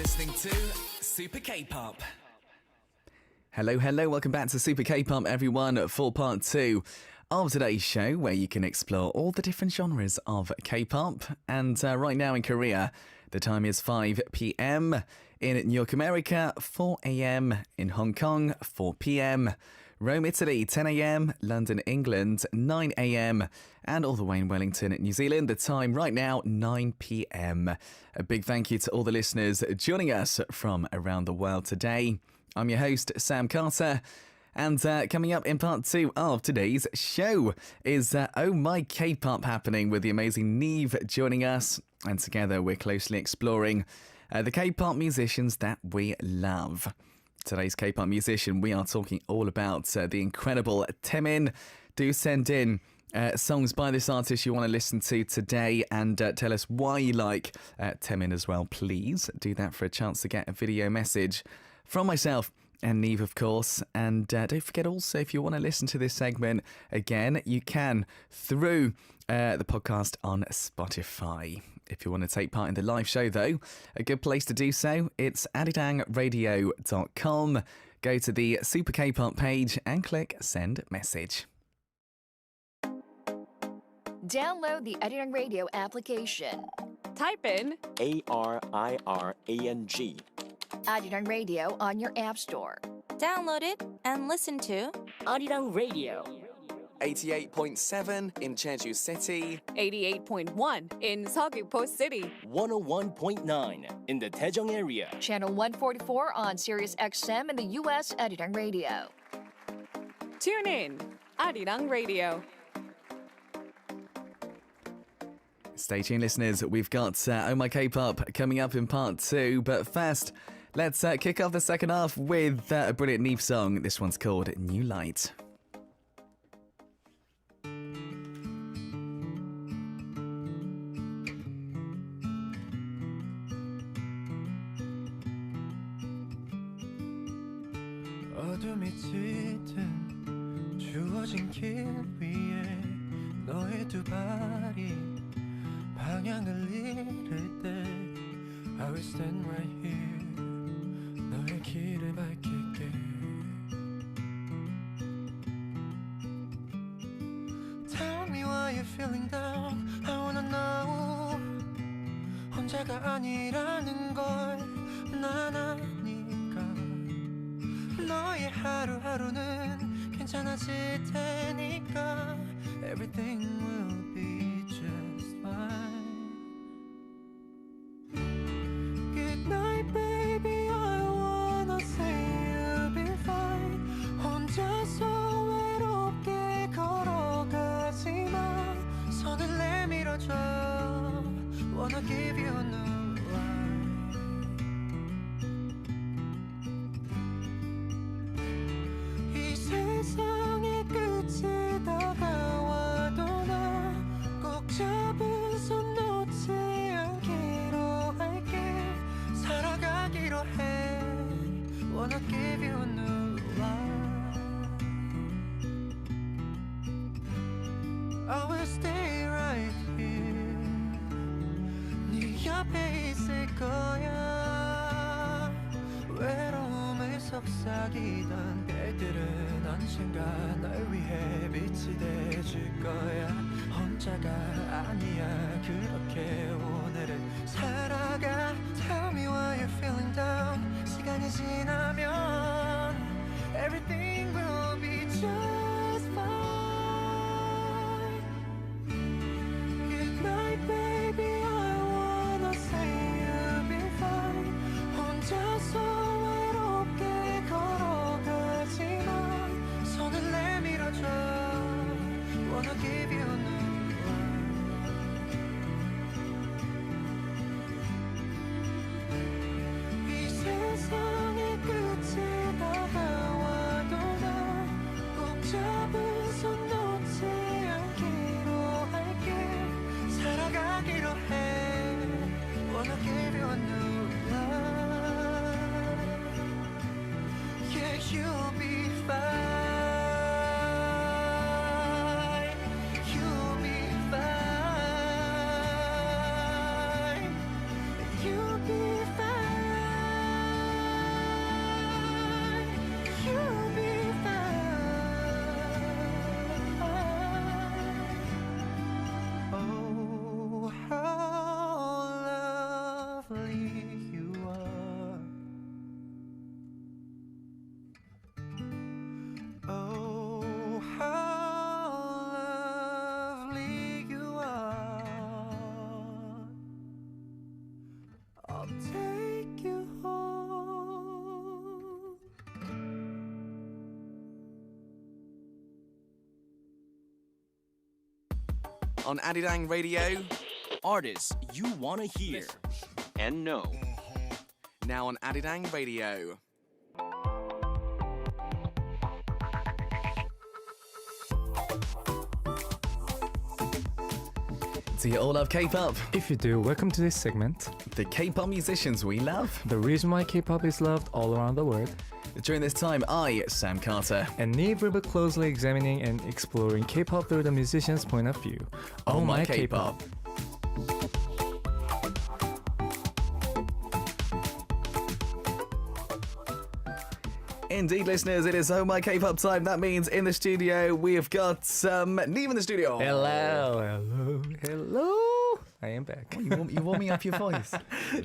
listening to Super K-Pop. Hello, welcome back to Super K-Pop, everyone, for part 2 of today's show, where you can explore all the different genres of K-Pop. And right now in Korea, the time is 5 p.m. In New York, America, 4 a.m. In Hong Kong, 4 p.m. Rome, Italy, 10 a.m. London, England, 9 a.m. And all the way in Wellington, New Zealand, the time right now, 9 p.m. A big thank you to all the listeners joining us from around the world today. I'm your host, Sam Carter, and coming up in part 2 of today's show is Oh My K-Pop happening with the amazing NIve joining us, and together we're closely exploring the K-pop musicians that we love. Today's K-pop musician, we are talking all about the incredible Taemin. Do send in songs by this artist you want to listen to today, and tell us why you like Taemin as well, please. Do that for a chance to get a video message from myself and NIve, of course. And don't forget also, if you want to listen to this segment again, you can through the podcast on Spotify. If you want to take part in the live show, though, a good place to do so, it's adidangradio.com. Go to the Super K-Pop page and click Send Message. Download the Arirang Radio application. Type in ARIRANG. Arirang Radio on your app store. Download it and listen to Arirang Radio. 88.7 in Jeju City. 88.1 in Seogwipo City. 101.9 in the Daejeong area. Channel 144 on Sirius XM in the U.S. Arirang Radio. Tune in, Arirang Radio. Stay tuned, listeners. We've got Oh My K-Pop coming up in part 2. But first, let's kick off the second half with a brilliant NIve song. This one's called New Light. 어둠이 짙은 주어진 길 위에 너의 두 발이 방향을 잃을 때 I will stand right here 너의 길을 밝힐게 Tell me why you're feeling down I wanna know 혼자가 아니라는 걸 난 아니까 너의 하루하루는 괜찮아질 테니까 Everything will be just fine Good night baby I wanna say you'll be fine 혼자서 외롭게 걸어가지마 손을 내밀어줘 Wanna give you a new 세상의 끝이 다가와도 나 꼭 잡은 손 놓지 않기로 할게 살아가기로 해 Wanna give you a new life I will stay right here 네 옆에 있을 거야 외로움을 속삭이던 별들은 언젠가 널 위해 빛이 돼줄 거야 혼자가 아니야 그렇게 오늘을 살아가 Tell me why you're feeling down 시간이 지나면 Everything will be just fine Good night baby I wanna say you'll be fine 혼자서 외롭게 걸어가지마 손을 내밀어줘 Wanna give you a new life 이 세상의 끝이 다가와도 나 꼭 잡은 손 놓지 않기로 할게 살아가기로 해 Wanna give you a new life Yeah, you'll be fine You'll be fine You'll be fine on Arirang Radio. Artists you want to hear and know. Now on Arirang Radio. Do you all love K-pop? If you do, welcome to this segment. The K-pop musicians we love. The reason why K-pop is loved all around the world. During this time, I, Sam Carter, And NIve will be closely examining and exploring K-pop through the musician's point of view. Oh My K-pop. Indeed, listeners, it is Oh My K-pop time. That means in the studio we have got NIve in the studio. Hello. I am back. You warming up your voice.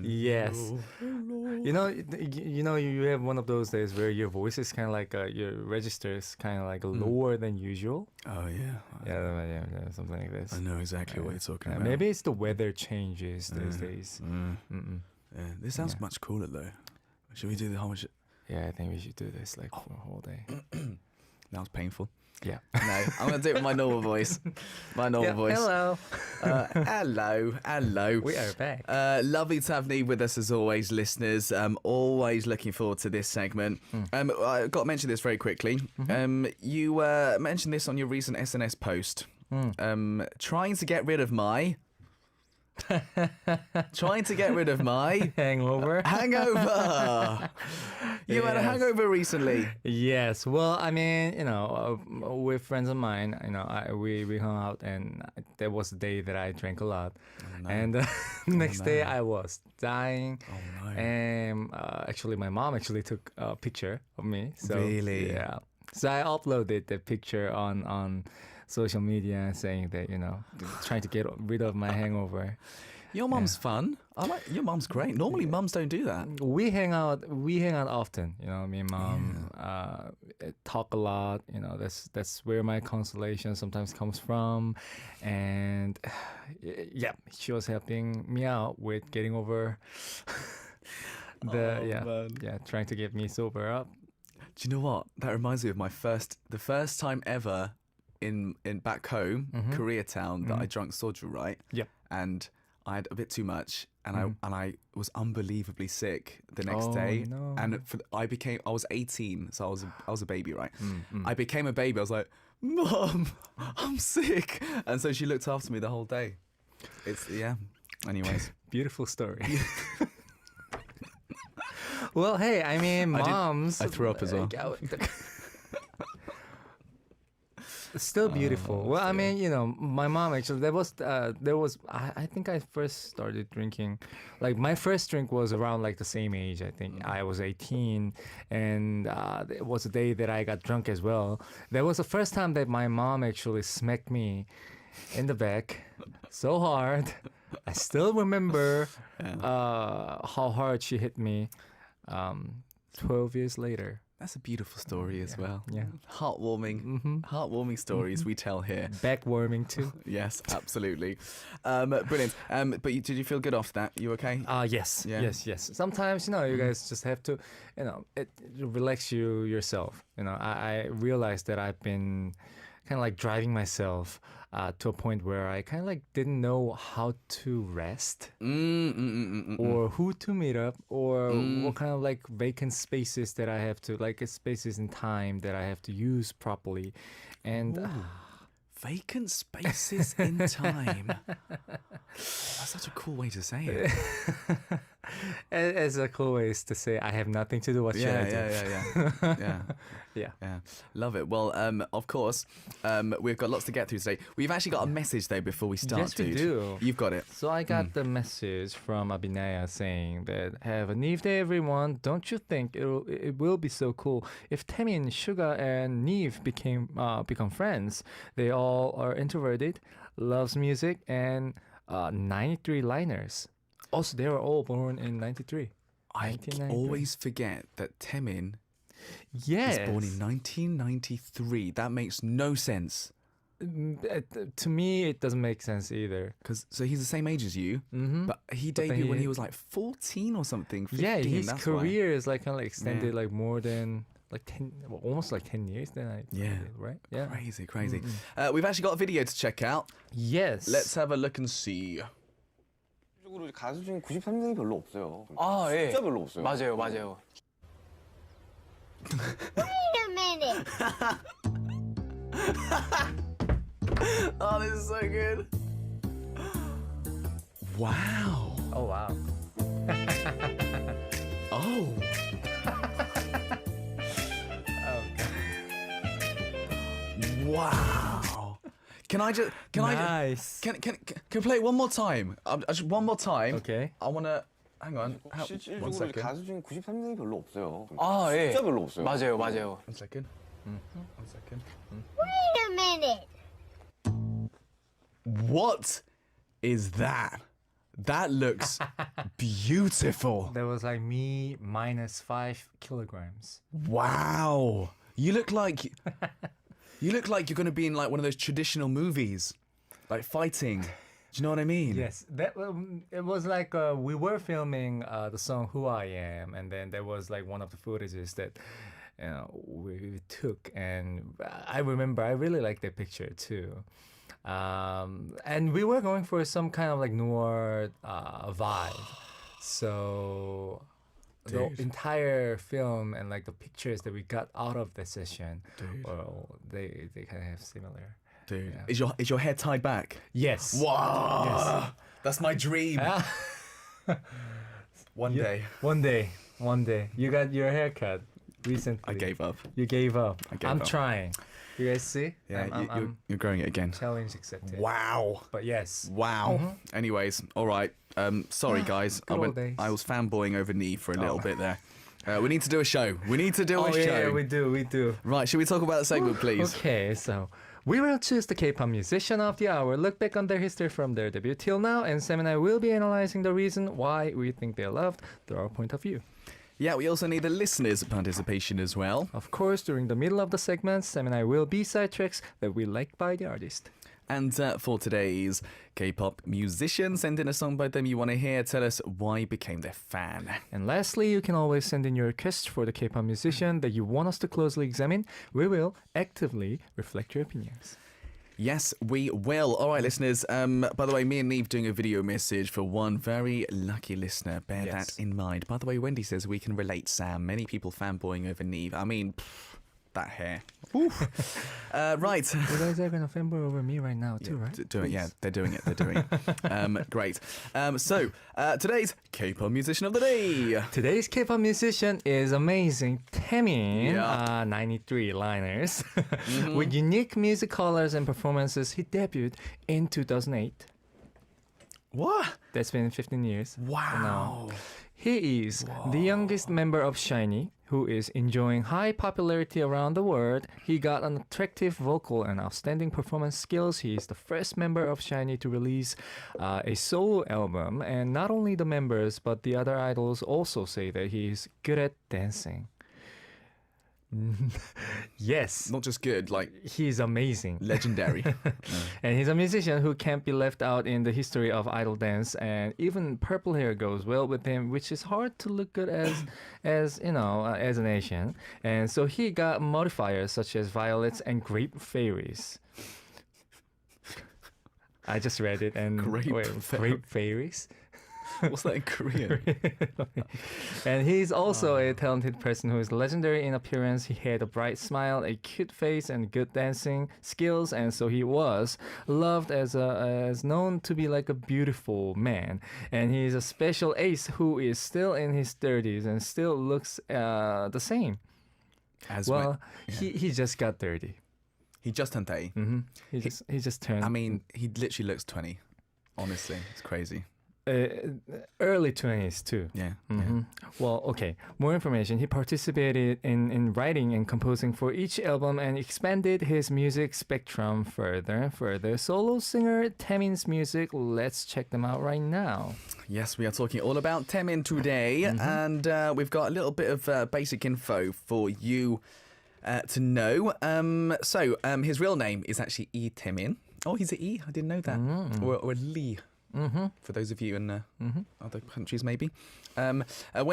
Yes. You know, you have one of those days where your voice is kind of like your register is kind of like lower than usual. Oh yeah. Yeah, something like this. I know exactly what you're talking about. Maybe it's the weather changes these days. Yeah, this sounds much cooler though. Should we do the whole? Yeah, I think we should do this like for a whole day. That was painful. Yeah. No, I'm gonna do it with my normal voice. My normal voice. Hello. Hello. We are back. Lovely to have NIve with us as always, listeners. Always looking forward to this segment. I got to mention this very quickly. You mentioned this on your recent SNS post. Trying to get rid of my Hangover. hangover. You had a hangover recently. Yes. Well, I mean, with friends of mine, we hung out, and there was a day that I drank a lot, and next day I was dying. Oh no. And actually, my mom actually took a picture of me. So, Really? Yeah. So I uploaded the picture on social media saying that, trying to get rid of my hangover. Your mum's fun. I like your mum's great. Normally, mums don't do that. We hang out often. Me and mom talk a lot. That's where my consolation sometimes comes from. And yeah, she was helping me out with getting over trying to get me sober up. Do you know what? That reminds me of the first time ever in back home, Koreatown, that I drank soju, right? Yep. And I had a bit too much, and I was unbelievably sick the next day. No. And I was 18, so I was a baby, right? I became a baby. I was like, Mom, I'm sick, and so she looked after me the whole day. Anyways, Beautiful story. Well, hey, I mean, moms. I threw up as well. Still beautiful. Well, I mean, my mom actually, there was, I think I first started drinking, like my first drink was around like the same age. I think I was 18, and it was a day that I got drunk as well. That was the first time that my mom actually smacked me in the back so hard. I still remember how hard she hit me 12 years later. That's a beautiful story as well. Yeah. Heartwarming stories we tell here. Backwarming too. Yes, absolutely. Brilliant. But did you feel good after that? You okay? Yes. Yeah. Yes. Sometimes, you guys just have to, it relax yourself. I realized that I've been kind of like driving myself to a point where I kind of like didn't know how to rest or who to meet up or what kind of like vacant spaces that I have to, like spaces in time that I have to use properly. And vacant spaces in time. That's such a cool way to say it. As a cool way is to say I have nothing to do. What should I do? Yeah. Love it. Well, of course, we've got lots to get through today. We've actually got a message though before we start, Yes, we dude. do. You've got it. So I got the message from Abhinaya saying that, have a NIve day, everyone. Don't you think it will be so cool if Taemin, Suga, and NIve become friends? They all are introverted, loves music, and 93 liners. Also, they were all born in 93. I always forget that Taemin Yes. was born in 1993. That makes no sense. To me, it doesn't make sense either. So he's the same age as you, but he debuted when he was like 14 or something. 15, Yeah, his that's career is like kind of like extended like more than like 10, well, almost like 10 years. Then I Yeah. played it, right? Yeah. Crazy. We've actually got a video to check out. Yes. Let's have a look and see. 적으로 가수 중에 93년생이 별로 없어요. 아, 예. 진짜 별로 없어요. 맞아요. Wait a minute. Oh, this is so good. Wow. Oh wow. Oh. Wow. Can I Nice. can we play it one more time? Just one more time. Okay. I wanna hang on. One 실질적으로 second. 가수 중에 93년생이 별로 없어요. 아, 예. 진짜 별로 없어요. 맞아요. One second. 1 second. Wait a minute. What is that? That looks beautiful. That was like me minus 5 kilograms. Wow. You look like you're going to be in like one of those traditional movies, like fighting. Do you know what I mean? Yes, that it was like we were filming the song "Who I Am," and then there was like one of the footages that we took, and I remember I really liked that picture too. And we were going for some kind of like noir vibe, so the entire film and like the pictures that we got out of the session, well, they kind of have similar. Dude, Yeah. is your hair tied back? Yes. Wow. Yes. That's my dream. One day. One day. You got your haircut recently. I gave up. You gave up. gave I'm up. trying. You guys see? Yeah, I'm you're growing it again. challenge accepted. Wow. But yes. Wow. Anyways, all right. Sorry, guys. Good old days. I was fanboying over Knee for a little bit there. We need to do a show. We need to do a show. Yeah, we do. Right, should we talk about the segment, please? Okay, so we will choose the K-pop musician of the hour, look back on their history from their debut till now, and Sam and I will be analyzing the reason why we think they're loved through our point of view. Yeah, we also need the listeners' participation as well. Of course, during the middle of the segment, Sam and I will B-side tracks that we like by the artist. And for today's K-pop musician, send in a song by them you want to hear. Tell us why you became their fan. And lastly, you can always send in your requests for the K-pop musician that you want us to closely examine. We will actively reflect your opinions. Yes, we will. All right, listeners. By the way, me and Neve doing a video message for one very lucky listener. Bear that in mind. By the way, Wendy says we can relate, Sam. Many people fanboying over Neve. I mean, that hair. Right. You guys are going to fanboy over me right now too, right? They're doing it. Great. So, today's K-pop musician of the day. Today's K-pop musician is amazing. Taemin, Yeah. 93 liners. With unique music colors and performances, he debuted in 2008. What? That's been 15 years. Wow. He is the youngest member of SHINee, who is enjoying high popularity around the world. He got an attractive vocal and outstanding performance skills. He is the first member of SHINee to release a solo album. And not only the members, but the other idols also say that he is good at dancing. Yes. Not just good, like He's amazing. legendary. And he's a musician who can't be left out in the history of idol dance, and even purple hair goes well with him, which is hard to look good as an Asian. And so he got modifiers such as violets and grape fairies. I just read it and grape fairies. What's that in Korean? And he's also a talented person who is legendary in appearance. He had a bright smile, a cute face, and good dancing skills, and so he was loved as known to be like a beautiful man. And he's a special ace who is still in his 30s and still looks the same. He just got 30. He just turned 30. Mm-hmm. He just turned. I mean, he literally looks 20. Honestly, it's crazy. Early 20s too. Yeah. Mm-hmm. Well, okay. More information. He participated in writing and composing for each album and expanded his music spectrum further. Solo singer Taemin's music. Let's check them out right now. Yes, we are talking all about Taemin today, and we've got a little bit of basic info for you to know. So his real name is actually Taemin. Oh, he's an E. I didn't know that. Or Lee. For those of you in other countries, maybe. When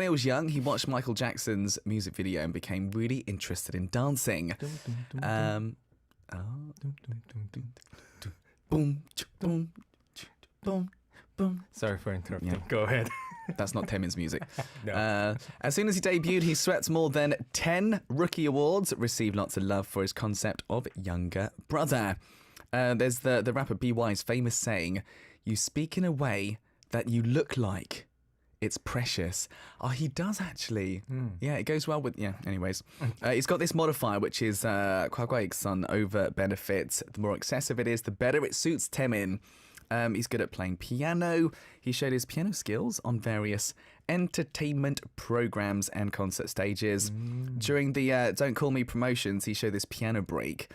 he was young, he watched Michael Jackson's music video and became really interested in dancing. Boom, boom, boom, boom. Sorry for interrupting. Yeah. Go ahead. That's not Taemin's music. No. As soon as he debuted, he swept more than 10 rookie awards, received lots of love for his concept of younger brother. There's the rapper BY's famous saying, "You speak in a way that you look like it's precious." Oh, he does actually. Yeah, it goes well with, anyways. He's got this modifier, which is 과거익선 over benefits. The more excessive it is, the better it suits Taemin. He's good at playing piano. He showed his piano skills on various entertainment programs and concert stages. During the Don't Call Me promotions, he showed this piano break,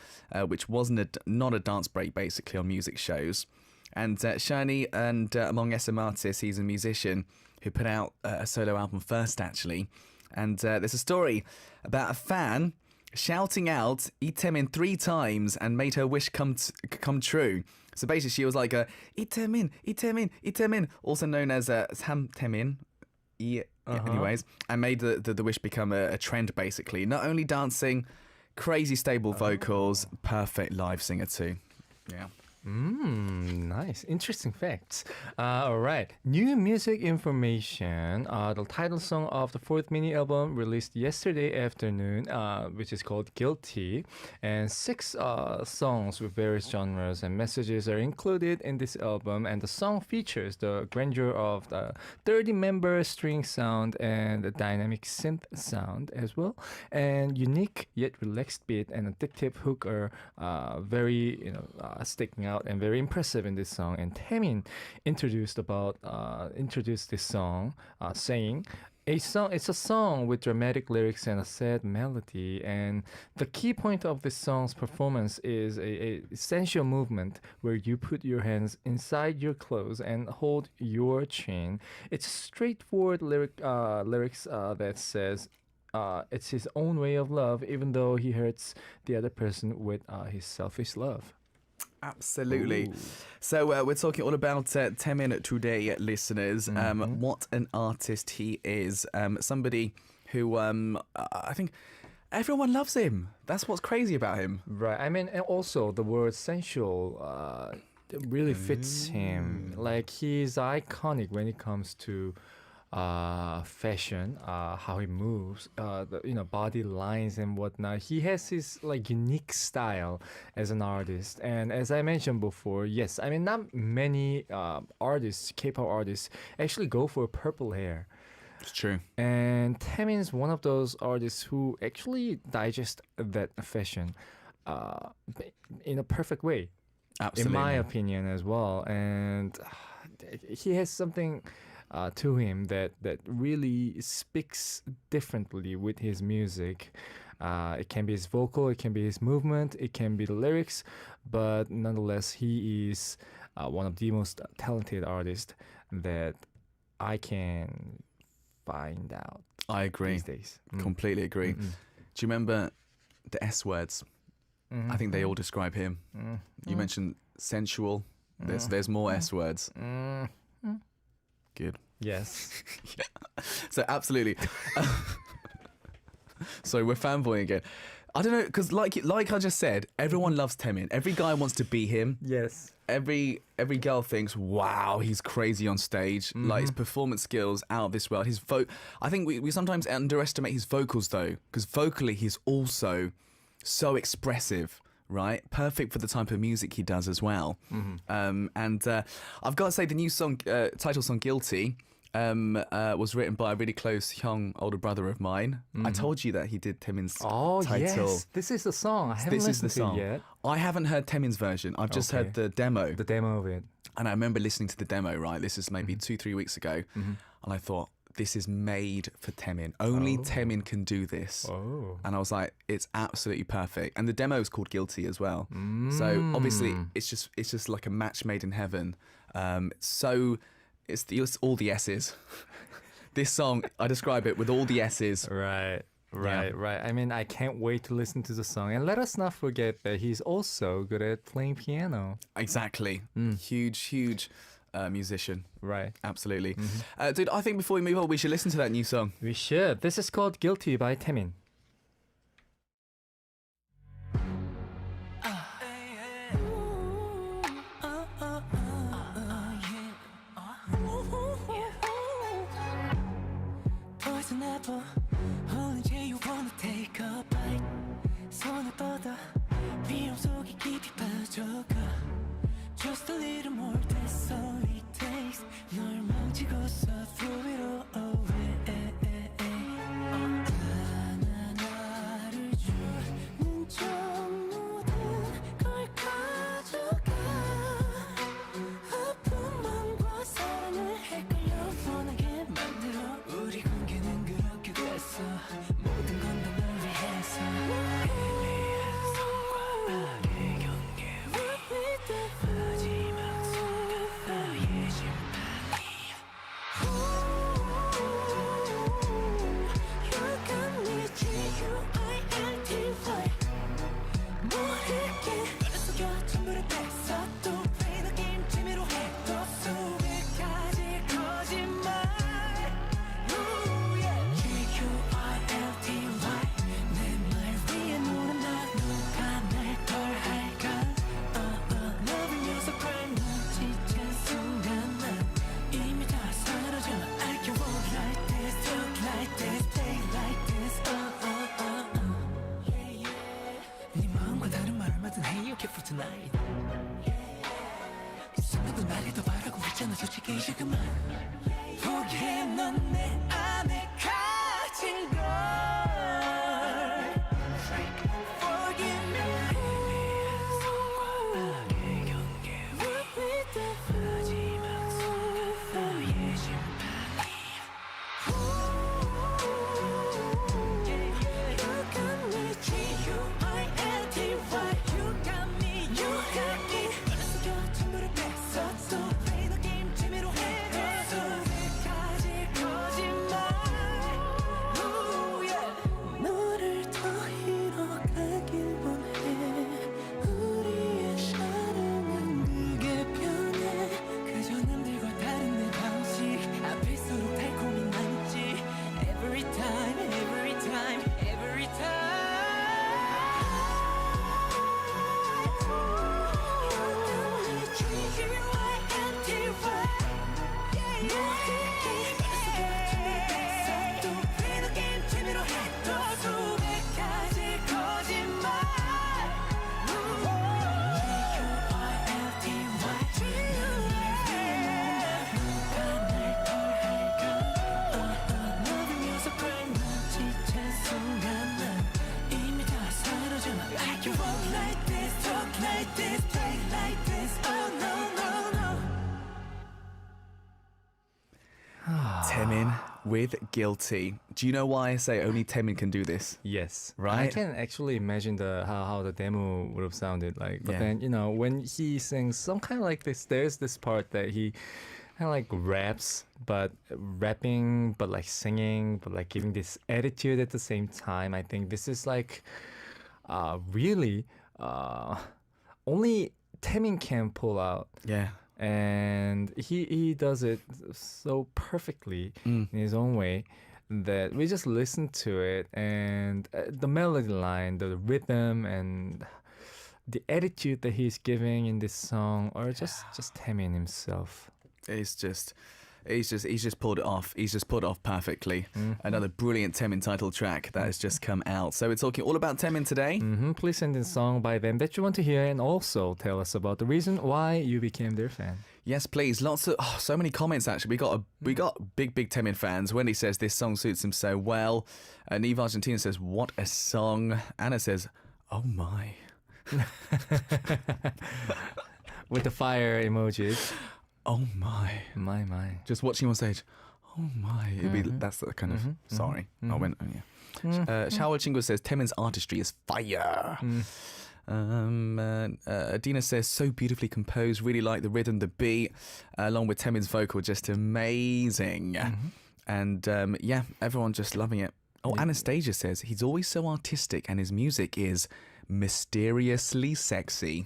which wasn't not a dance break, basically, on music shows. And Shani, and among SM artists, he's a musician who put out a solo album first, actually. And there's a story about a fan shouting out Taemin 3 times and made her wish come true. So basically, she was like, Taemin, Taemin, also known as Sam Taemin. Anyways, and made the wish become a trend, basically. Not only dancing, crazy stable vocals, perfect live singer too. Yeah. Nice. Interesting facts. All right. New music information. The title song of the 4th mini album released yesterday afternoon, which is called Guilty. And 6 songs with various genres and messages are included in this album. And the song features the grandeur of the 30-member string sound and the dynamic synth sound as well. And unique yet relaxed beat and addictive hook are very, sticking out and very impressive in this song. And Taemin introduced this song, saying, it's a song with dramatic lyrics and a sad melody, and the key point of this song's performance is a sensual movement where you put your hands inside your clothes and hold your chin. It's straightforward lyrics that says it's his own way of love, even though he hurts the other person with his selfish love. Absolutely. Ooh. So we're talking all about Taemin today, listeners. What an artist he is. Somebody who I think everyone loves him. That's what's crazy about him. Right. I mean, and also the word sensual really fits him. Like, he's iconic when it comes to fashion, how he moves, body lines and whatnot. He has his unique style as an artist. And as I mentioned before, yes, I mean, not many artists, K-pop artists, actually go for purple hair. It's true. And Taemin is one of those artists who actually digest that fashion in a perfect way. Absolutely. In my opinion as well. And he has something to him that really speaks differently with his music. It can be his vocal, it can be his movement, it can be the lyrics, but nonetheless, he is one of the most talented artists that I can find out. I agree. These days. Completely agree. Do you remember the S words? I think they all describe him. You mentioned sensual. There's more S words. Good. Yes. Yeah. So absolutely. Sorry, we're fanboying again. I don't know, because like I just said, everyone loves Taemin. Every guy wants to be him. Yes. Every girl thinks, wow, he's crazy on stage. Like, his performance skills out of this world. I think we sometimes underestimate his vocals though, because vocally he's also so expressive. Right, perfect for the type of music he does as well. And I've got to say, the new song, title song "Guilty," was written by a really close young older brother of mine. I told you that he did Taemin's title. Yes, this is the song. I haven't listened to it yet. I haven't heard Taemin's version. I've just heard the demo. The demo of it. And I remember listening to the demo. Right, this is maybe 2-3 weeks ago, and I thought, this is made for Taemin. Only Taemin can do this. And I was like, it's absolutely perfect. And the demo is called Guilty as well. So obviously it's just like a match made in heaven. So it's all the S's. This song, I describe it with all the S's. Right. I mean, I can't wait to listen to the song. And let us not forget that he's also good at playing piano. Exactly. Huge musician. Right. Absolutely. Dude, I think before we move on, we should listen to that new song. We should. This is called Guilty by Taemin. Poison apple, only you wanna take a bite. 손을 뻗어, 미움 속에 깊이 빠져가. Just a little more, that's all it takes. 널 망치고서 throw it all away. 하나하나를 주는 모든 걸 가져가. 아픈 마음과 사랑을 헷갈려 원하게 만들어. 우리 관계는 그렇게 됐어. 모든 건 다 널 위해서. Tonight. 생각도 나를 더 바라고 있잖아 솔직히 이제 그만 포기해 넌 내 안에 갇힌 걸 Forgive me 손과의 경계 마지막 순간 너의 심판이 You got me G-U-I-L-T-Y You got me Taemin with Guilty. Do you know why I say only Taemin can do this? Yes. Right? I can actually imagine how the demo would have sounded like. But Yeah. then, you know, when he sings some kind of like this, there's this part that he kind of like raps, but rapping, but like singing, but like giving this attitude at the same time. I think this is like really only Taemin can pull out. Yeah. And he does it so perfectly in his own way that we just listen to it, and the melody line, the rhythm, and the attitude that he's giving in this song are just Taemin himself. He's just pulled it off. He's just pulled it off perfectly. Another brilliant Taemin title track that has just come out. So we're talking all about Taemin today. Please send in a song by them that you want to hear, and also tell us about the reason why you became their fan. Yes, please. Lots of so many comments actually. We got big Taemin fans. Wendy says this song suits him so well. NIve Argentina says what a song. Anna says oh my. With the fire emojis. Oh my. My. Just watching on stage. Oh my. It'd be, that's the kind of sorry. I went yeah. Xiao Chingu says Taemin's artistry is fire. Adina says so beautifully composed, really like the rhythm, the beat, along with Taemin's vocal, just amazing. And yeah, everyone just loving it. Oh, Anastasia says he's always so artistic and his music is mysteriously sexy.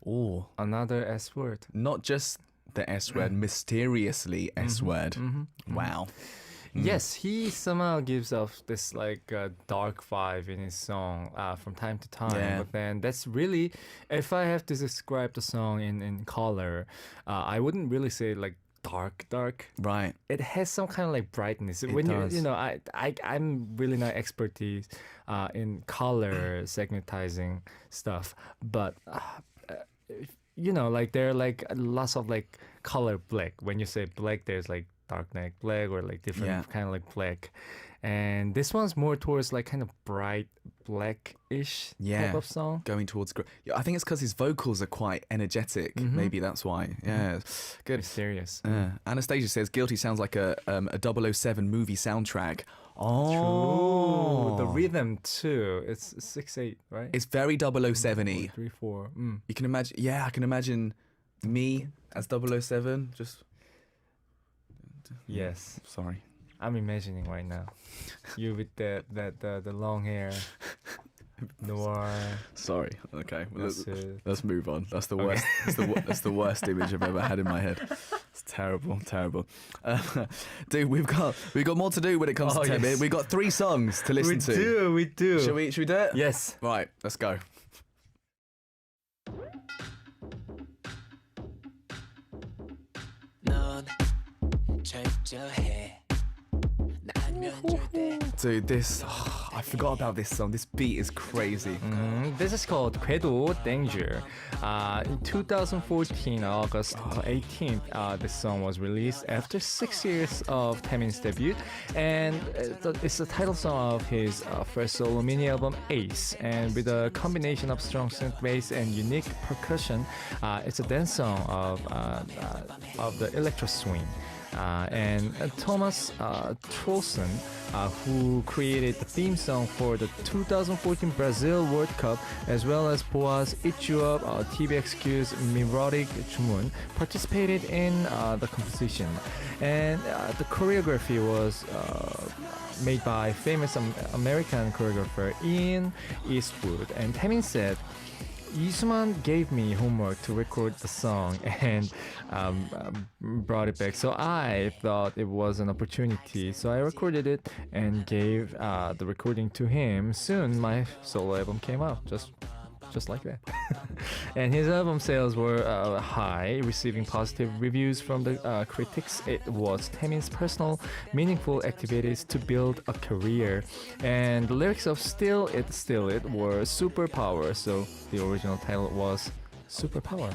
Oh, another S word. Not just the S word, mysteriously S word. Wow. Yes, he somehow gives off this like dark vibe in his song from time to time. Yeah. But then that's really, if I have to describe the song in color, I wouldn't really say like dark. Right. It has some kind of like brightness. When does. you know, I'm really not expertise in color segmentizing stuff, but you know, like there are like lots of like color black. When you say black, there's like dark neck black or like different kind of like black. And this one's more towards like kind of bright black-ish type of song. Going towards yeah, I think it's because his vocals are quite energetic. Maybe that's why. Yeah, good. Mysterious. Anastasia says guilty sounds like a 007 movie soundtrack. Oh, True. The rhythm too. It's 6/8, right? It's very 007-y. 3/4. You can imagine. Yeah, I can imagine me as 007. Just yes. sorry. I'm imagining right now. You with the long hair. Noir. Sorry. Okay. Well, That's it. let's move on. That's the worst. That's the worst image I've ever had in my head. It's terrible. Dude, we've got more to do when it comes to Taemin. yes. We've got 3 songs to listen to. We do. Should we do it? Yes. Right. Let's go. 넌 철저해 나 아니면 절대 Dude, this I forgot about this song. This beat is crazy. This is called 궤도 Danger. In 2014, August 18th, this song was released after 6 years of Taemin's debut, and it's the title song of his first solo mini album Ace. And with a combination of strong synth bass and unique percussion, it's a dance song of the electro swing. And Thomas Troelsen, who created the theme song for the 2014 Brazil World Cup, as well as Boaz Ichuop, TVXQ's Melodic Jumun, participated in the composition. And the choreography was made by famous American choreographer Ian Eastwood. And Taemin said, Isuman gave me homework to record the song and brought it back. So I thought it was an opportunity. So I recorded it and gave the recording to him. Soon my solo album came out, just like that. And his album sales were high, receiving positive reviews from the critics. It was Taemin's personal, meaningful activities to build a career. And the lyrics of Still It were superpower, so the original title was Superpower.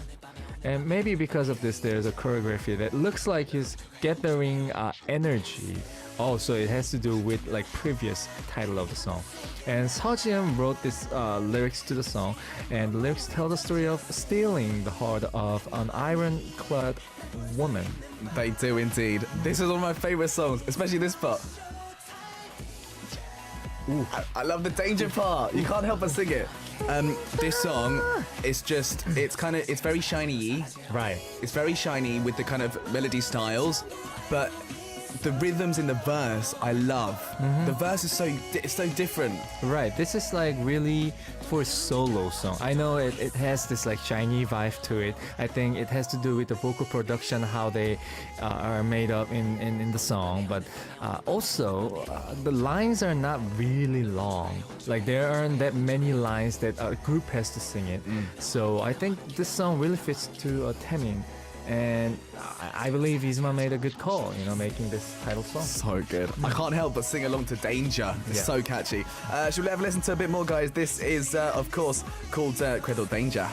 And maybe because of this, there's a choreography that looks like he's gathering energy. Oh, so it has to do with like previous title of the song. And Seojeon wrote this lyrics to the song, and the lyrics tell the story of stealing the heart of an ironclad woman. They do indeed. This is one of my favorite songs, especially this part. Ooh, I love the danger part. You can't help but sing it. This song, it's very shiny-y. Right. It's very shiny with the kind of melody styles, but the rhythms in the verse I love. The verse is so different. Right. This is like really for a solo song. I know it has this like shiny vibe to it. I think it has to do with the vocal production, how they are made up in the song. But also, the lines are not really long. Like there aren't that many lines that a group has to sing it. So I think this song really fits to Taemin. And I believe Isma made a good call, making this title song. So good. I can't help but sing along to Danger. It's so catchy. Should we have a listen to a bit more, guys? This is, of course, called 궤도 Danger.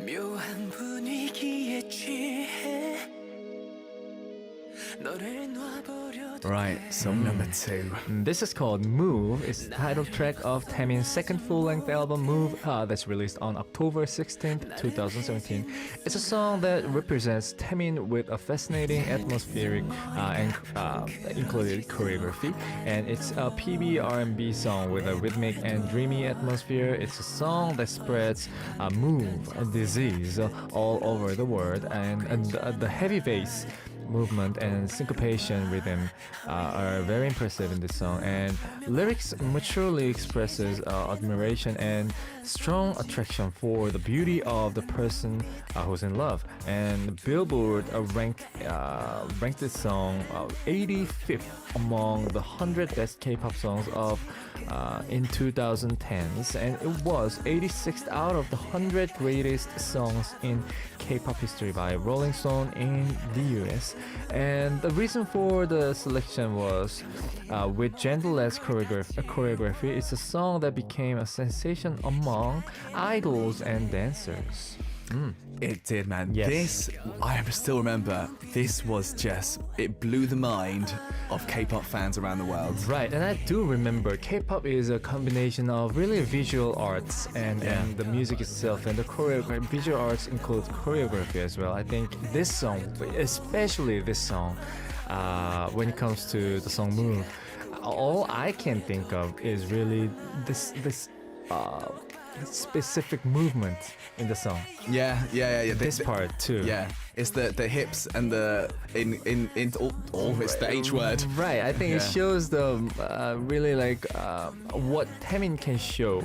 묘한 분위기에 취해 너를 놔버려도 Right, song number 2. This is called Move. It's the title track of Taemin's second full-length album, Move, that's released on October 16th, 2017. It's a song that represents Taemin with a fascinating atmospheric and included choreography. And it's a PB R&B song with a rhythmic and dreamy atmosphere. It's a song that spreads move disease all over the world. And the heavy bass movement and syncopation rhythm are very impressive in this song, and lyrics maturely expresses admiration and strong attraction for the beauty of the person who's in love. And Billboard ranked this song 85th among the 100 best K-pop songs of in 2010s, and it was 86th out of the 100 greatest songs in K-pop history by Rolling Stone in the US. And the reason for the selection was with genderless choreography, it's a song that became a sensation among idols and dancers. It did, man. Yes. This, I still remember, this was just, it blew the mind of K-pop fans around the world. Right, and I do remember K-pop is a combination of really visual arts and the music itself, and the choreography. Visual arts includes choreography as well. I think this song, especially this song, when it comes to the song Move, all I can think of is really this specific movement in the song. Yeah. This part too. Yeah, it's the hips and the it's the H word. Right, I think it shows the really like what Taemin can show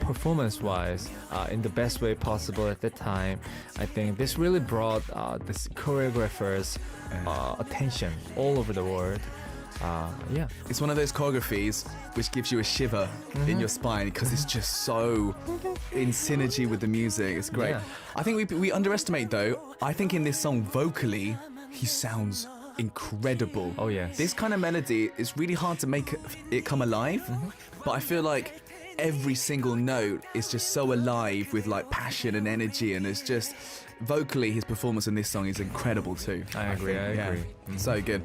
performance-wise in the best way possible at the time. I think this really brought this choreographer's attention all over the world. It's one of those choreographies which gives you a shiver in your spine because it's just so in synergy with the music. It's great. Yeah. I think we underestimate though. I think in this song vocally, he sounds incredible. Oh yes. This kind of melody is really hard to make it come alive, but I feel like every single note is just so alive with like passion and energy, and it's just vocally his performance in this song is incredible too. I agree. So good.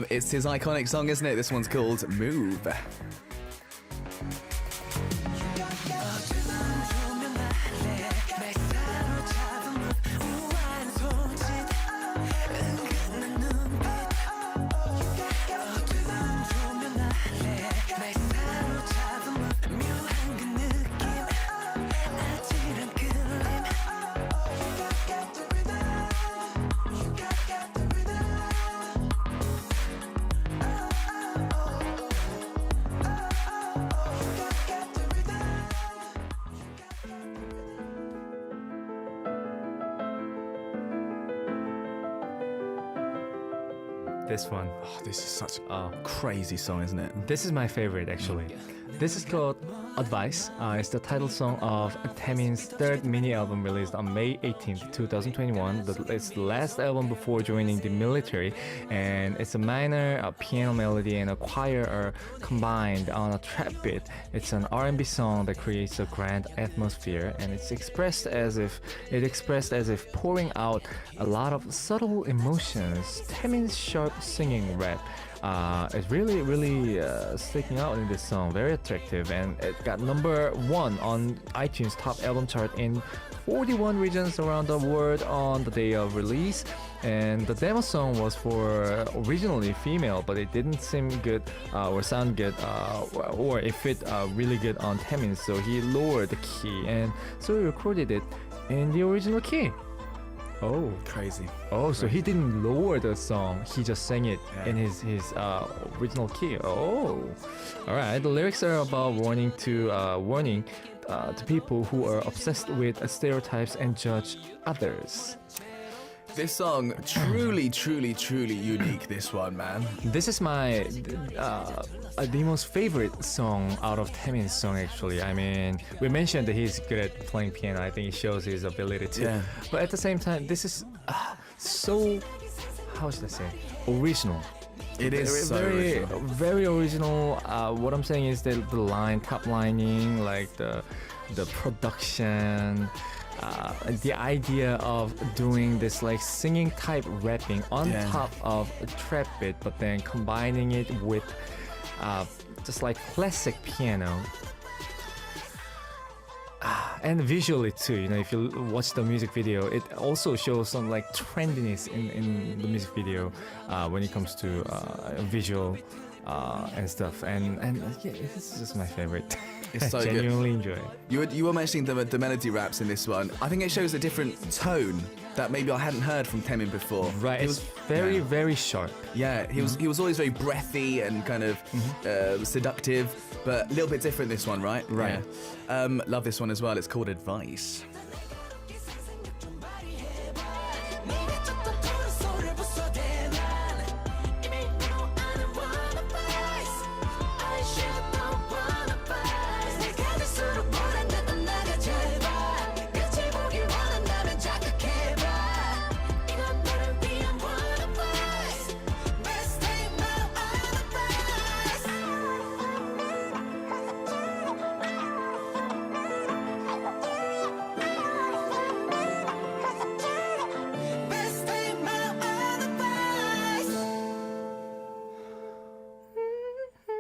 It's his iconic song, isn't it? This one's called Move. This one. Oh, this is such a crazy song, isn't it? This is my favorite actually. This is called Advice. It's the title song of Taemin's third mini album released on May 18th, 2021. It's the last album before joining the military, and it's a minor piano melody and a choir are combined on a trap beat. It's an R&B song that creates a grand atmosphere, and it's expressed as if pouring out a lot of subtle emotions. Taemin's sharp singing rap is really sticking out in this song. Very attractive, and it got number 1 on iTunes top album chart in 41 regions around the world on the day of release. And the demo song was for originally female, but it didn't seem good or sound good, or it fit really good on Taemin, so he lowered the key, and so he recorded it in the original key. Oh, Crazy. Oh, so he didn't lower the song. He just sang it in his original key. Oh, all right. The lyrics are about warning to people who are obsessed with stereotypes and judge others. This song, truly unique, this one, man. This is my the most favorite song out of Taemin's song, actually. I mean, we mentioned that he's good at playing piano. I think it shows his ability too. Yeah. But at the same time, this is so, how should I say, original. It is very original. What I'm saying is that the top lining, like the production, the idea of doing this like singing type rapping on top of a trap beat, but then combining it with just like classic piano. And visually too, you know, if you watch the music video, it also shows some like trendiness in the music video when it comes to visual and stuff. And yeah, this is just my favorite. It's so genuinely good. enjoy it. You were mentioning the melody raps in this one. I think it shows a different tone that maybe I hadn't heard from Taemin before. Right, He it's very, very sharp. Yeah, he was always very breathy and kind of seductive, but a little bit different this one, right? Right. Yeah. Love this one as well. It's called Advice.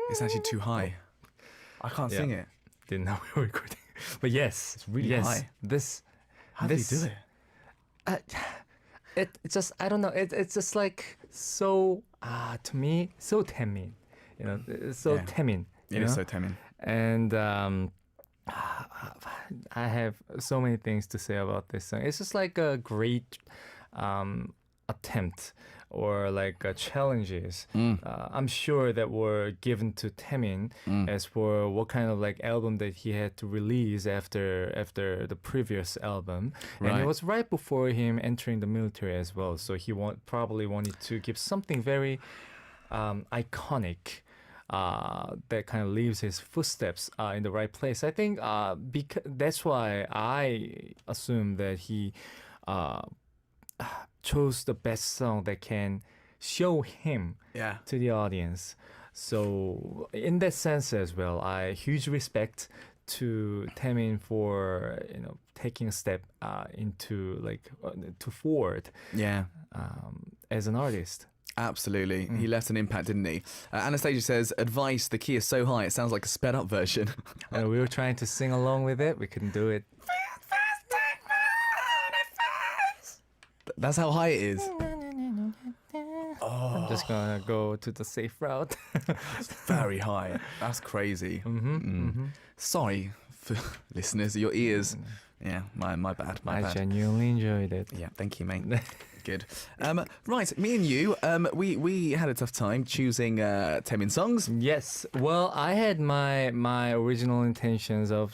It's actually too high. I can't sing it. Didn't know we were recording. But yes, It's really high. How do you do it? It's just, I don't know. It's just like so to me so Taemin, you know, it's so Taemin. It is so Taemin. And I have so many things to say about this song. It's just like a great attempt or like challenges. I'm sure that were given to Taemin as for what kind of like album that he had to release after the previous album. And it was right before him entering the military as well. So he probably wanted to give something very iconic. That kind of leaves his footsteps in the right place. I think that's why I assume that he chose the best song that can show him to the audience. So in that sense as well, I huge respect to Taemin for taking a step into like to forward as an artist. Absolutely. He left an impact, didn't he? Anastasia says, Advice, the key is so high, it sounds like a sped up version. We were trying to sing along with it. We couldn't do it. That's how high it is. I'm just going to go to the safe route. It's very high. That's crazy. Sorry for listeners, your ears. Yeah, my bad. I genuinely enjoyed it. Yeah, thank you, mate. Good. Right, me and you, we had a tough time choosing Taemin songs. Yes. Well, I had my original intentions of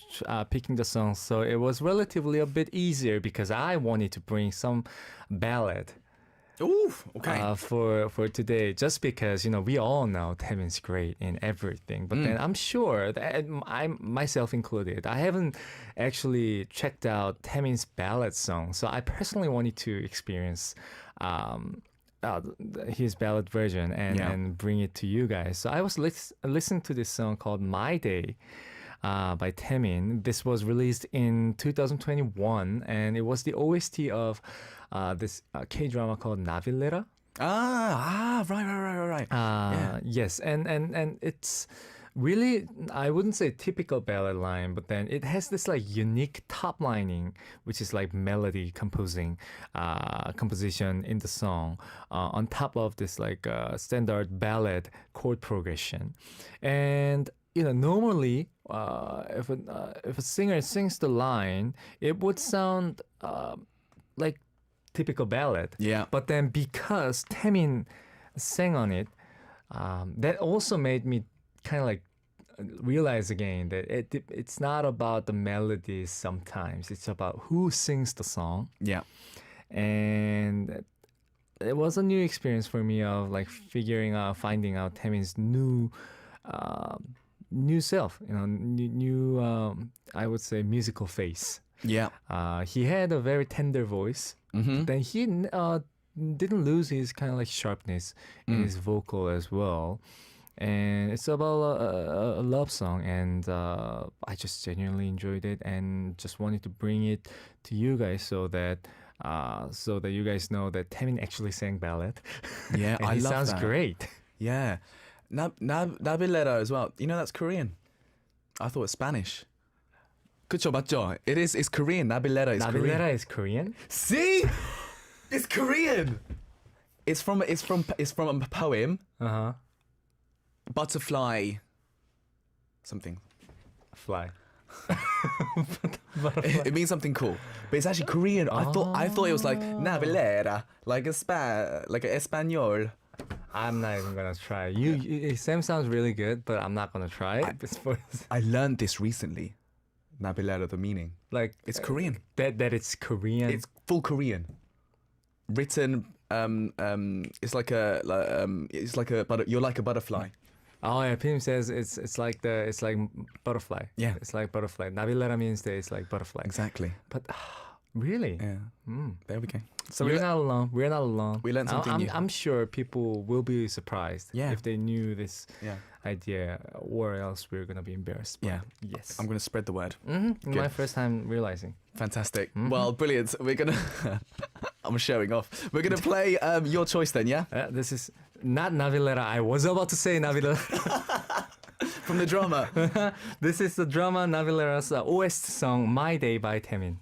picking the songs, so it was relatively a bit easier because I wanted to bring some ballad. Ooh, okay. For today, just because we all know Taemin's great in everything, but then I'm sure that I myself included, I haven't actually checked out Taemin's ballad song, so I personally wanted to experience his ballad version and bring it to you guys. So I was listening to this song called My Day by Taemin. This was released in 2021, and it was the OST of this K-drama called Navilera. Right. Yes, and it's really, I wouldn't say typical ballad line, but then it has this like unique top lining, which is like melody composition in the song on top of this like standard ballad chord progression. And normally if a singer sings the line, it would sound like typical ballad. Yeah. But then because Taemin sang on it, that also made me kind of like realize again that it's not about the melodies sometimes. It's about who sings the song. Yeah. And it was a new experience for me of like finding out Taemin's new self, new I would say musical face. Yeah. He had a very tender voice. But then he didn't lose his kind of like sharpness in his vocal as well. and it's about a love song, and I just genuinely enjoyed it and just wanted to bring it to you guys so that you guys know that Taemin actually sang ballad. Yeah, and I he love sounds that. great. Yeah. Nabilera as well. You know that's Korean. I thought it's Spanish. 그쵸, 맞죠? It is. It's Korean. Nabilera is Korean. Nabilera is Korean. See? It's Korean. It's from a poem. Uh-huh. Butterfly. Something. Fly. It means something cool, but it's actually Korean. I thought it was like Nabilera, like Espanol. I'm not even gonna try. Sam sounds really good, but I'm not gonna try it. I learned this recently. Nabilera, the meaning. Like It's Korean. That it's Korean. It's full Korean. Written. It's like a you're like a butterfly. Oh yeah, Pim says it's like butterfly. Yeah. It's like butterfly. Nabilera means that it's like butterfly. Exactly. But really? Yeah. There we go. So we're not alone. We're not alone. We learned something new. I'm sure people will be surprised if they knew this Yeah. idea, or else we're gonna be embarrassed. But Yeah. yes. I'm gonna spread the word. Mm-hmm. My first time realizing. Fantastic. Well, brilliant. We're gonna. I'm showing off. We're gonna play your choice then, yeah? This is not Navilera. I was about to say Navilera. From the drama. This is the drama Navilera's OST song "My Day" by Taemin.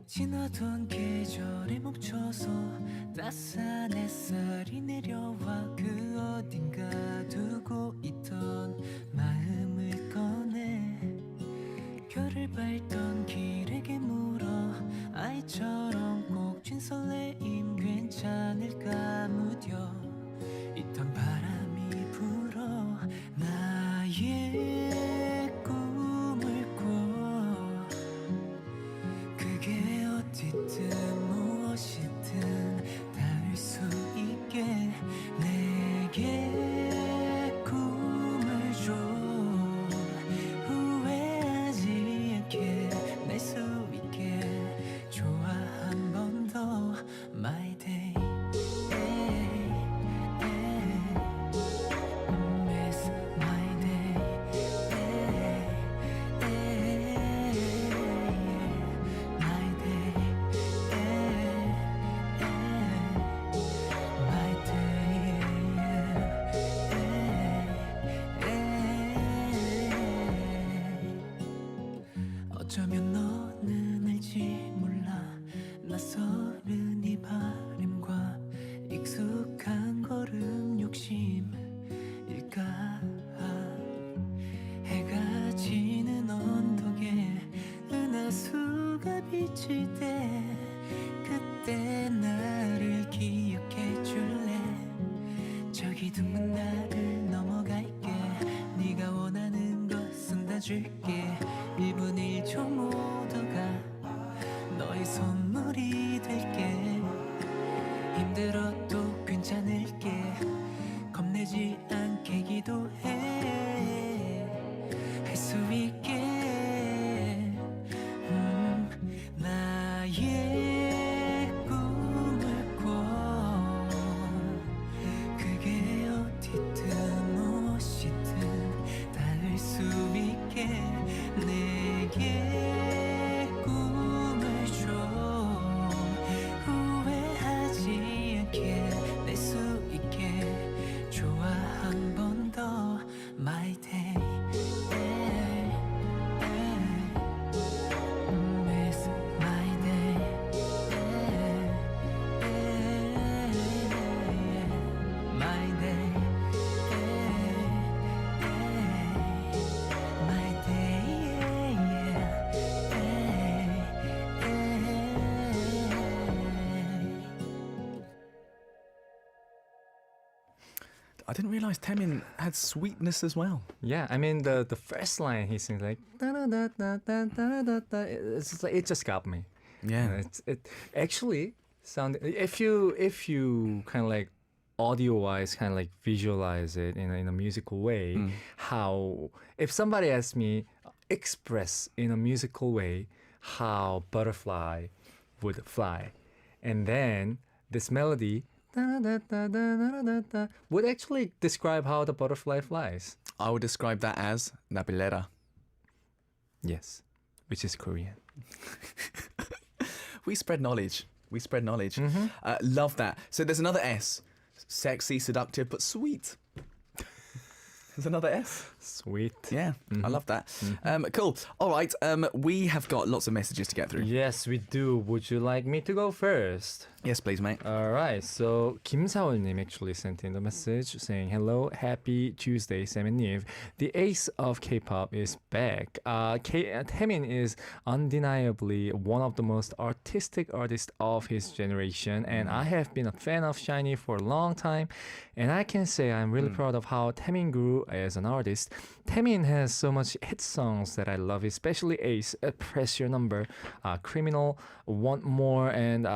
지나던 계절에 멈춰서 따스한 햇살이 내려와 그 어딘가 두고 있던 마음을 꺼내 별을 밟던 길에게 물어 아이처럼 꼭 쥔 설레임 괜찮을까 묻여 있던 바람이 불어 나의 꿈을 꿔 그게 어디든 무엇이든 닿을 수 있게 내게 꿈을 줘 후회하지 않게 낼 수 있게 좋아 한 번 더 My day Miss my day My day My day 어쩌면 너는 알지 몰라 낯설은 이 바램과 익숙한 걸음 욕심일까 해가 지는 언덕에 은하수가 비칠 때 그때 나를 기억해 줄래 저기 둥근 나를 넘어갈게 네가 원하는 것은 다 줄게 1분 1초 모두가 너의 선물이 될게 힘들어도 괜찮을게 겁내지 않게 기도해 할 수 있게 나의 꿈을 꿔 그게 어디든 무엇이든 닿을 수 있게 내게 꿈을 줘 후회하지 않게 낼 수 있게 좋아 한 번 더 My day Miss my day My day My day I didn't realize Taemin had sweetness as well. Yeah, I mean the first line he sings like da da da da da da da da. It's just like, it just got me. Yeah. It actually sounded if you kind of like audio-wise kind of like visualize it in a musical way. How if somebody asks me express in a musical way how butterfly would fly, and then this melody would actually describe how the butterfly flies. I would describe that as nabilera. Yes, which is Korean. We spread knowledge. Love that. So there's another S. Sexy, seductive, but sweet. There's another S. Sweet. Yeah, I love that. Cool. All right, we have got lots of messages to get through. Yes, we do. Would you like me to go first? Yes, please, mate. All right. So Kim Saul-님 actually sent in the message saying, "Hello, happy Tuesday, Sam and Nive. The ace of K-pop is back. Taemin is undeniably one of the most artistic artists of his generation, and I have been a fan of SHINee for a long time. And I can say I'm really proud of how Taemin grew as an artist. Taemin has so much hit songs that I love, especially Ace, Press Your Number, Criminal, Want More, and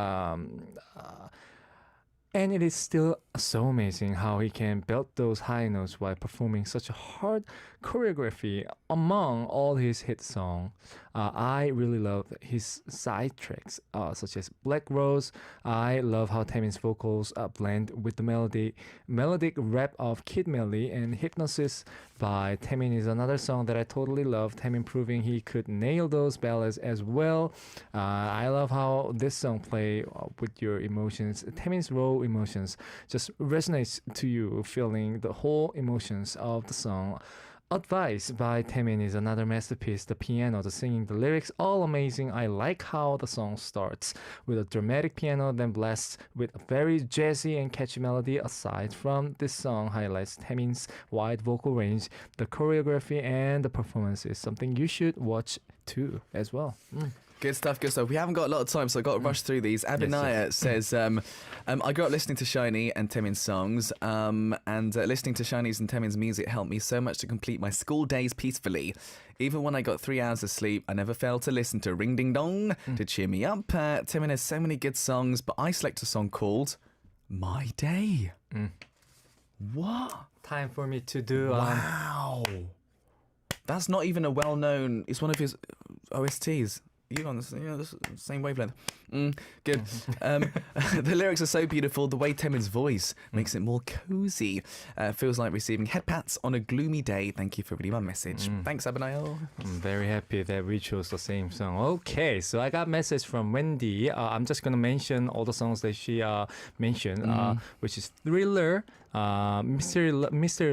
it is still so amazing how he can belt those high notes while performing such a hard choreography among all his hit songs. I really love his side tracks, such as Black Rose. I love how Taemin's vocals blend with the melodic rap of Kid Melly, and Hypnosis by Taemin is another song that I totally love. Taemin proving he could nail those ballads as well. I love how this song play with your emotions. Taemin's raw emotions just resonates to you, feeling the whole emotions of the song. Advice by Taemin is another masterpiece. The piano, the singing, the lyrics, all amazing. I like how the song starts with a dramatic piano, then blasts with a very jazzy and catchy melody. Aside from this song highlights Taemin's wide vocal range, the choreography and the performance is something you should watch too as well. Good stuff, good stuff. We haven't got a lot of time, so I've got to rush through these. Abinaya says, I grew up listening to SHINee and Taemin's songs, and listening to SHINee's and Taemin's music helped me so much to complete my school days peacefully. Even when I got 3 hours of sleep, I never failed to listen to Ring Ding Dong to cheer me up. Taemin has so many good songs, but I select a song called My Day. What? Time for me to do... Wow. That's not even a well-known... It's one of his OSTs. You on the same wavelength. Good. The lyrics are so beautiful. The way Taemin's voice makes it more cozy. Feels like receiving head pats on a gloomy day. Thank you for reading my message. Thanks, Abinayo. I'm very happy that we chose the same song. Okay, so I got a message from Wendy. I'm just going to mention all the songs that she mentioned, which is Thriller, Mystery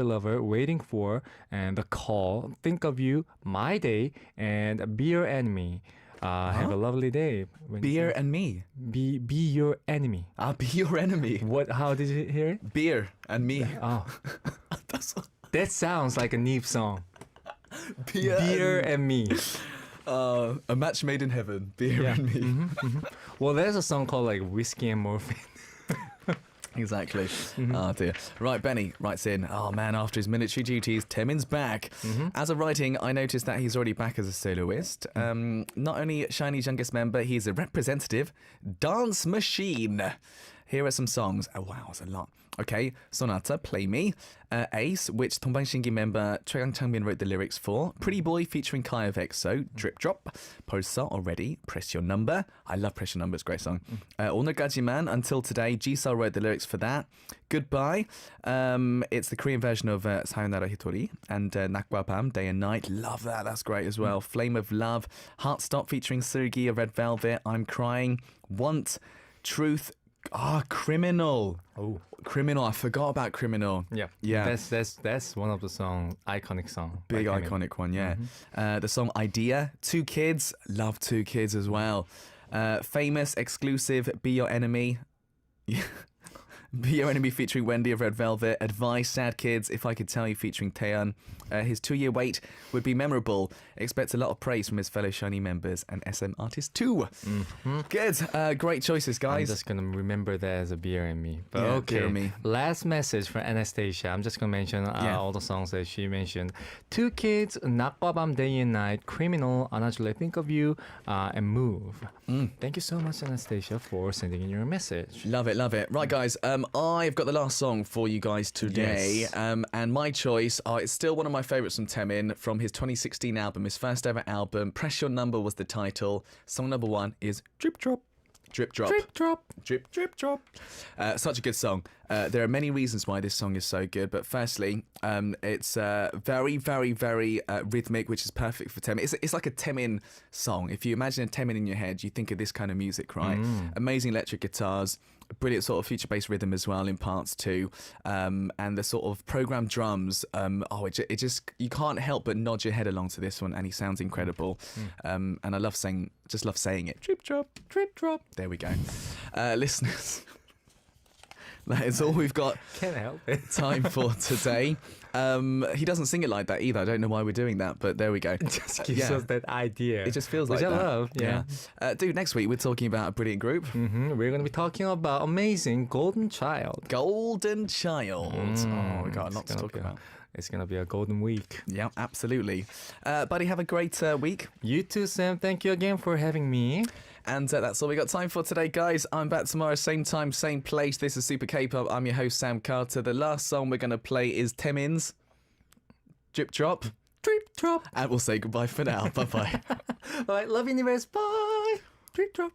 Lover, Waiting For, and The Call, Think of You, My Day, and Be Your Enemy. Have a lovely day. Beer and me. Be your enemy. Be your enemy. What? How did you hear it? Beer and me. Oh, that sounds like a NIve song. Beer and me. A match made in heaven. Beer and me. Well, there's a song called like Whiskey and Morphine. Exactly. Oh dear. Right, Benny writes in, oh man, after his military duties, Taemin's back. As of writing, I noticed that he's already back as a soloist. Not only SHINee's youngest member, he's a representative dance machine. Here are some songs. Oh wow, it's a lot. Okay, Sonata, Play Me. Ace, which Dongbang Shingi member Choi Changmin wrote the lyrics for. Pretty Boy featuring Kai of EXO, Drip Drop. Polsa Already, Press Your Number. I love Press Your Number, it's a great song. 오늘까지만, Until Today, Jisoo wrote the lyrics for that. Goodbye, it's the Korean version of Sayonara Hitori. And Nakwa Pam, Day and Night, love that, that's great as well. Flame of Love, Heart Stop featuring Sergi of Red Velvet, I'm Crying. Want, Truth, Criminal. Oh, Criminal. I forgot about Criminal. Yeah. That's one of the iconic song. Big iconic one, yeah. The song Idea. 2 Kids. Love 2 Kids as well. Famous, Exclusive, Be Your Enemy. Be Your Enemy featuring Wendy of Red Velvet. Advice, Sad Kids, If I Could Tell You featuring Taeyeon. His 2-year wait would be memorable. Expects a lot of praise from his fellow SHINee members and SM artists too. Good. Great choices, guys. I'm just going to remember that as a Beer and Me. But yeah, okay. Beer and Me. Last message from Anastasia. I'm just going to mention all the songs that she mentioned. 2 Kids, Nakwa Day and Night, Criminal, 안아줄래, Think of You, and Move. Thank you so much, Anastasia, for sending in your message. Love it, love it. Right, guys, I've got the last song for you guys today. Yes. And my choice, it's still one of my favourites from Taemin from his 2016 album, his first ever album. Press Your Number was the title. Song number 1 is Drip Drop. Drip Drop. Drip drop. Drip, drip, drop. Such a good song. There are many reasons why this song is so good, but firstly, it's very, very, very rhythmic, which is perfect for Taemin. It's like a Taemin song. If you imagine a Taemin in your head, you think of this kind of music, right? Amazing electric guitars, brilliant sort of future-based rhythm as well in parts too, and the sort of programmed drums. It just you can't help but nod your head along to this one, and he sounds incredible. And I love saying it. Drip drop, drip drop. There we go, listeners. That is all we've got Can't help it. time for today. He doesn't sing it like that either. I don't know why we're doing that, but there we go. Just gives us that idea. It just feels which like I that. love. Yeah. Dude, next week we're talking about a brilliant group. We're going to be talking about amazing Golden Child. Golden Child. Oh, we got a lot to talk about. It's going to be a golden week. Yeah, absolutely. Buddy, have a great week. You too, Sam. Thank you again for having me. And that's all we got time for today, guys. I'm back tomorrow, same time, same place. This is Super K-Pop. I'm your host, Sam Carter. The last song we're going to play is Taemin's Drip Drop. Drip drop. And we'll say goodbye for now. Bye-bye. All right, love you, universe. Bye. Drip drop.